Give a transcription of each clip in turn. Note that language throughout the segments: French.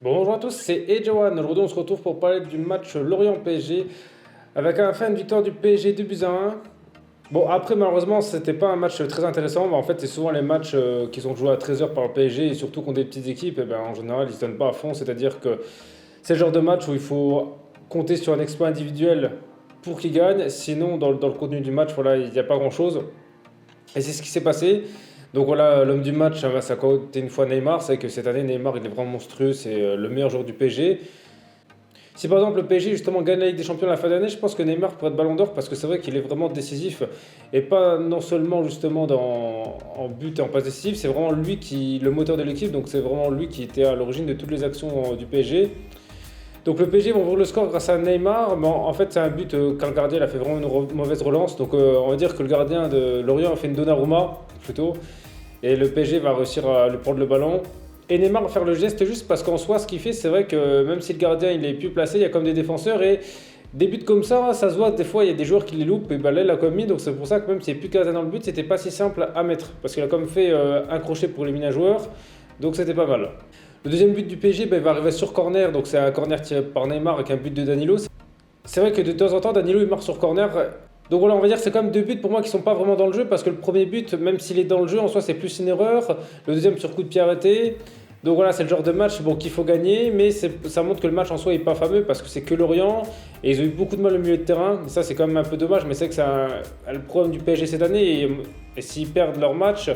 Bonjour à tous, c'est Ejawan. Aujourd'hui, on se retrouve pour parler du match Lorient-PSG avec un fin de victoire du PSG 2 buts à 1. Bon, après, malheureusement, c'était pas un match très intéressant. En fait, c'est souvent les matchs qui sont joués à 13 h par le PSG et surtout contre des petites équipes. Et ben, en général, ils se donnent pas à fond. C'est-à-dire que c'est le genre de match où il faut compter sur un exploit individuel pour qu'ils gagnent. Sinon, dans le contenu du match, voilà, il n'y a pas grand-chose. Et c'est ce qui s'est passé. Donc voilà, l'homme du match, ça a été une fois Neymar. C'est vrai que cette année, Neymar, il est vraiment monstrueux. C'est le meilleur joueur du PSG. Si par exemple le PSG justement gagne la Ligue des Champions à la fin d'année, je pense que Neymar pourrait être Ballon d'Or parce que c'est vrai qu'il est vraiment décisif et pas non seulement justement en but et en passe décisive, c'est vraiment lui qui le moteur de l'équipe, donc c'est vraiment lui qui était à l'origine de toutes les actions du PSG. Donc le PSG vont ouvrir le score grâce à Neymar, mais en fait c'est un but car le gardien il a fait vraiment une mauvaise relance, donc on va dire que le gardien de Lorient a fait une Donnarumma plutôt, et le PSG va réussir à lui prendre le ballon. Et Neymar va faire le geste juste parce qu'en soi, ce qu'il fait, c'est vrai que même si le gardien il est plus placé, il y a comme des défenseurs et des buts comme ça se voit. Des fois, il y a des joueurs qui les loupent et bah, là, il l'a comme mis. Donc c'est pour ça que même s'il n'y a plus qu'un dans le but, c'était pas si simple à mettre parce qu'il a comme fait un crochet pour éliminer un joueur. Donc c'était pas mal. Le deuxième but du PSG bah, il va arriver sur corner. Donc c'est un corner tiré par Neymar avec un but de Danilo. C'est vrai que de temps en temps, Danilo il marque sur corner. Donc voilà, on va dire que c'est quand même deux buts pour moi qui sont pas vraiment dans le jeu parce que le premier but, même s'il est dans le jeu, en soi c'est plus une erreur. Le deuxième sur coup de pied arrêté. Donc voilà, c'est le genre de match bon, qu'il faut gagner, mais ça montre que le match en soi n'est pas fameux parce que c'est que Lorient et ils ont eu beaucoup de mal au milieu de terrain. Et ça, c'est quand même un peu dommage, mais c'est vrai que c'est le problème du PSG cette année. Et s'ils perdent leur match,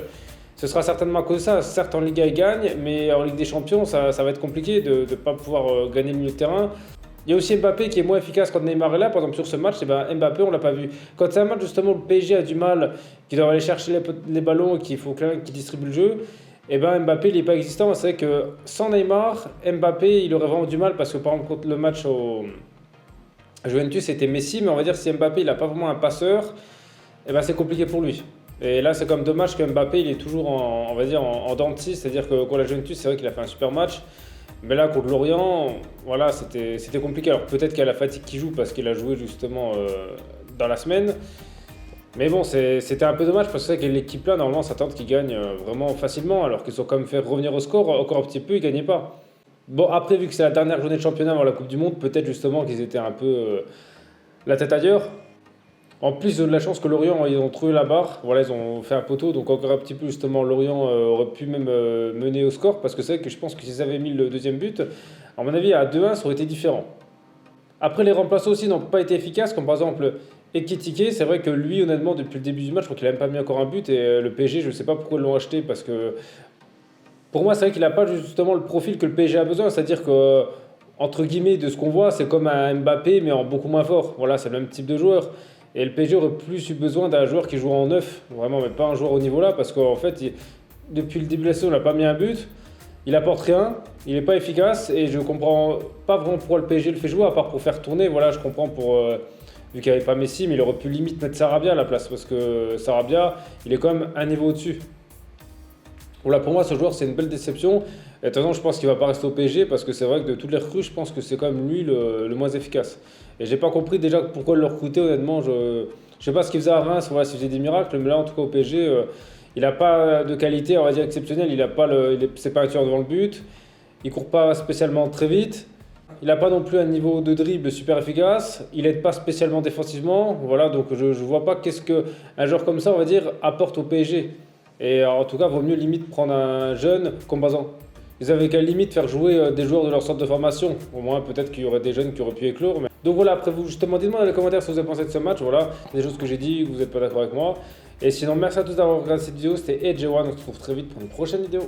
ce sera certainement à cause de ça. Certes, en Liga, ils gagnent, mais en Ligue des Champions, ça va être compliqué de ne pas pouvoir gagner le milieu de terrain. Il y a aussi Mbappé qui est moins efficace quand Neymar est là. Par exemple, sur ce match, eh ben, Mbappé, on l'a pas vu. Quand c'est un match justement où le PSG a du mal, qu'il doit aller chercher les ballons et qu'il faut quelqu'un qui distribue le jeu, et ben Mbappé il n'est pas existant. C'est vrai que sans Neymar, Mbappé il aurait vraiment du mal parce que par exemple contre le match au Juventus c'était Messi, mais on va dire si Mbappé il n'a pas vraiment un passeur, et ben c'est compliqué pour lui. Et là c'est comme dommage que Mbappé il est toujours on va dire en dents de scie, c'est-à-dire que contre la Juventus c'est vrai qu'il a fait un super match, mais là contre Lorient, voilà c'était compliqué. Alors peut-être qu'il y a la fatigue qui joue parce qu'il a joué justement dans la semaine. Mais bon, c'était un peu dommage parce que c'est vrai que l'équipe là, normalement, s'attend qu'ils gagnent vraiment facilement, alors qu'ils ont quand même fait revenir au score encore un petit peu, ils gagnaient pas. Bon, après, vu que c'est la dernière journée de championnat avant la Coupe du Monde, peut-être justement qu'ils étaient un peu la tête ailleurs. En plus, ils ont de la chance que Lorient, ils ont trouvé la barre, voilà, ils ont fait un poteau, donc encore un petit peu justement, Lorient aurait pu même mener au score, parce que c'est vrai que je pense que s'ils avaient mis le deuxième but, à mon avis, à 2-1, ça aurait été différent. Après, les remplaçants aussi n'ont pas été efficaces, comme par exemple Ekitike. C'est vrai que lui, honnêtement, depuis le début du match, je crois qu'il a même pas mis encore un but. Et le PSG, je ne sais pas pourquoi ils l'ont acheté, parce que pour moi, c'est vrai qu'il n'a pas justement le profil que le PSG a besoin. C'est-à-dire que, entre guillemets, de ce qu'on voit, c'est comme un Mbappé, mais en beaucoup moins fort. Voilà, c'est le même type de joueur. Et le PSG aurait plus eu besoin d'un joueur qui joue en neuf, vraiment, mais pas un joueur au niveau là, parce qu'en fait, depuis le début de la saison, il n'a pas mis un but. Il apporte rien, il n'est pas efficace et je comprends pas vraiment pourquoi le PSG le fait jouer à part pour faire tourner. Voilà, je comprends pour vu qu'il n'y avait pas Messi, mais il aurait pu limite mettre Sarabia à la place parce que Sarabia, il est quand même un niveau au-dessus. Voilà, pour moi, ce joueur, c'est une belle déception. Et de toute façon, je pense qu'il va pas rester au PSG parce que c'est vrai que de toutes les recrues, je pense que c'est quand même lui le moins efficace. Et j'ai pas compris déjà pourquoi le recruter, honnêtement. Je sais pas ce qu'il faisait à Reims, voilà, s'il faisait des miracles, mais là, en tout cas, au PSG, il n'a pas de qualité, on va dire, exceptionnelle. Il a pas c'est pas un tueur devant le but. Il court pas spécialement très vite. Il n'a pas non plus un niveau de dribble super efficace. Il n'aide pas spécialement défensivement. Voilà, donc je ne vois pas qu'est-ce qu'un joueur comme ça, on va dire, apporte au PSG. Et en tout cas, vaut mieux limite prendre un jeune combattant. Ils avaient qu'à limite faire jouer des joueurs de leur centre de formation. Au moins, peut-être qu'il y aurait des jeunes qui auraient pu éclore. Donc voilà, après vous, justement, dites-moi dans les commentaires ce que vous avez pensé de ce match. Voilà, des choses que j'ai dit, que vous n'êtes pas d'accord avec moi. Et sinon, merci à tous d'avoir regardé cette vidéo. C'était Edge One. On se retrouve très vite pour une prochaine vidéo.